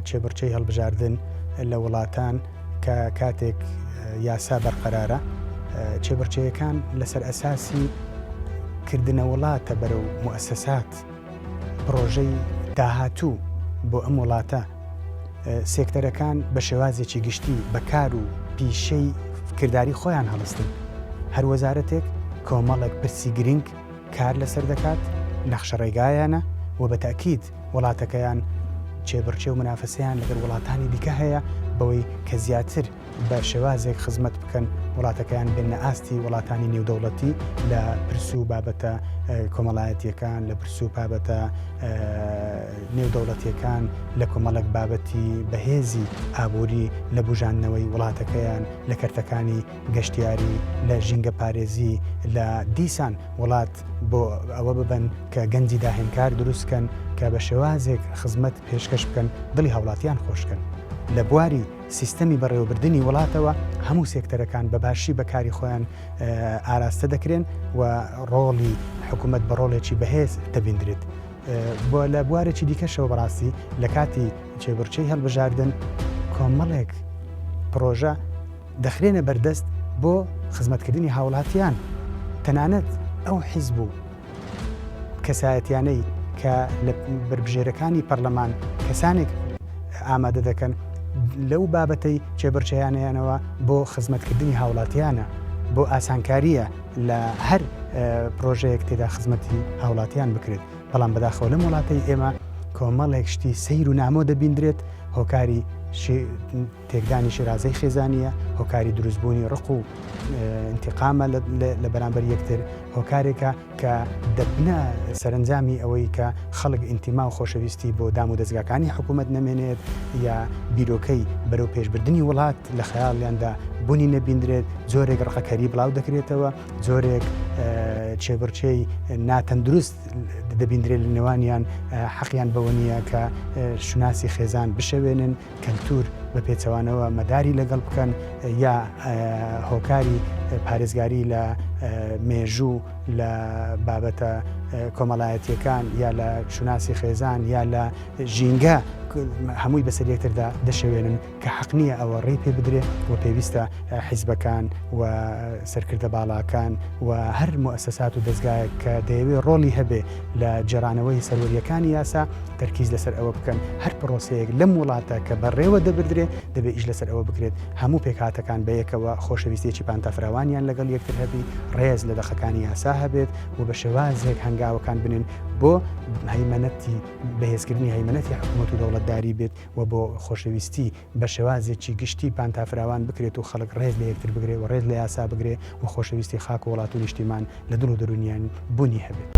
چێبڕچەی هەڵبژاردن لە وڵاتان کە کاتێک یاسا بەرقەرارە چێبڕچەیەکان لەسەر ئەساسی کردنە وڵاتە بەرەو موسسات پرۆژەی داهاتوو بۆ ئەم وڵاتە سێکتەرەکان بە شێوازێکی گشتی بەکار و پیشەی کردداری خۆیان هەڵستن هەر وەزارەتێک کۆمەڵێک پرسی گرنگ کار لەسەر دەکات نەخشە ڕێگایانە و بە تاکید وڵاتەکەیان چێبڕچێ و منافسەیان لەگەر وڵاتانی دیکە هەیە بەوەی کە زیاتر بە شێوازێک خزمەت بکەن وڵاتەکەیان بێنە ئاستی وڵاتانی نێودەوڵەتی لە پرس و بابەتە کۆمەڵایەتیەکان لە پرس و بابەتە نێودەوڵەتیەکان لە کۆمەڵک بابەتی بەهێزی ئابووری لە بژاندنەوەی وڵاتەکەیان لە کەرتەکانی گەشتیاری لە ژینگە پارێزی لە دیسان وڵات بۆ ئەوە ببن کە گەنجی داهێنکار دروستکەن کە بە شێوازێک خزمەت پێشکەش بکەن دڵی هاوڵاتیان خۆشکەن لە بواری سیستەمی بەڕێوەبردننی وڵاتەوە هەموو سێکتەرەکان بەباشی بەکاری خۆیان ئاراستە دەکرێن و ڕۆڵی حکوومەت بە ڕۆڵێکی بەهێز دەبیندرێت بۆ لە بوارێکی دیکەشەوە بەڕاستی لە کاتی چێبڕچەی هەڵبژاردن کۆمەڵێک پرۆژە دەخرێنە بەردەست بۆ خزمەتکردنی هاوڵاتیان تەنانەت ئەو حیزب و کەسایەتیانەی کە لە بربژێرەکانی پەرلەمان کەسانێک ئامادە دەکەن لەو بابەتەی چێبڕچەیانیانەوە بۆ خزمەتکردنی هاوڵاتیانە بۆ ئاسانکاریە لە هەر پرۆژەیەک تێدا خزمەتی هاوڵاتیان بکرێت بەڵام بەداخەوە لەم وڵاتەی ئێمە کۆمەڵێک شتی سەیر و نامۆ دەبیندرێت هۆکاری تێکدانی شێرازەی خێزانیە هۆکاری دروستبوونی ڕق و انتقامە لە بەرامبەر یەکتر هۆکارێکە کە دەبنە سەرنجامی ئەوەی کە خەڵک ئینتیما و خۆشەویستی بۆ دام و دەستگاکانی حکوومەت نەمێنێت یا بیرۆکەی بەرەو پێشبردننی وڵات لە خەیاڵیاندا بوونی نەبیندرێت زۆرێک ڕقەکەری بڵاو دەکرێتەوە زۆرێک چێبڕچەی ناتەندروست دەبیندرێت لە نێوانیان حەقیان بەوە نییە کە شوناسی خێزان بشەوێنن کەلتور بە پێچەوانەوە مەداری لەگەڵ بکەن یا هۆکاری پارێزگاری لە مێژوو لە بابەتە کۆمەڵایەتیەکان یا لە شوناسی خێزان یا لە ژینگە هەمووی بەسەر یەکتردا دەشەوێنن کە حەق نییە ئەوە ڕێی پێ بدرێت و پێویستە حیزبەکان و سەرکردە باڵاکان و هەر موسسات و دەستگایە کە دەیەوێت ڕۆڵی هەبێ لە جێرانەوەی سەروەریەکانی یاسا تەرکیز لەسەر ئەوە بکەن هەر پرۆسەیەک لەم وڵاتە کە بەڕێوە دەبدرێ دەبێت ئیش لەسەر ئەوە بکرێت هەموو پێکهاتەکان بە یەکەوە خۆشەویستێکی پانتافراوانیان لەگەڵ یەکتر هەبی ڕێز لە دەخەکانی یاسا هەبێت و بە شێوازێک هەنگاوەکان بنن بۆ هەیمەنەتی بەهێزکردنی هەیمەنەتی حکوومەت و دەوڵەتداری بێت و بۆ خۆشەویستی بە شێوازێکی گشتی پانتافراوان بکرێت و خەڵک ڕێز لە یەکتر بگرێت و ڕێز لە یاسا بگرێت و خۆشەویستی خاک و وڵات و نیشتیمان لە دڵ و دەرونیان بوونی هەبێت.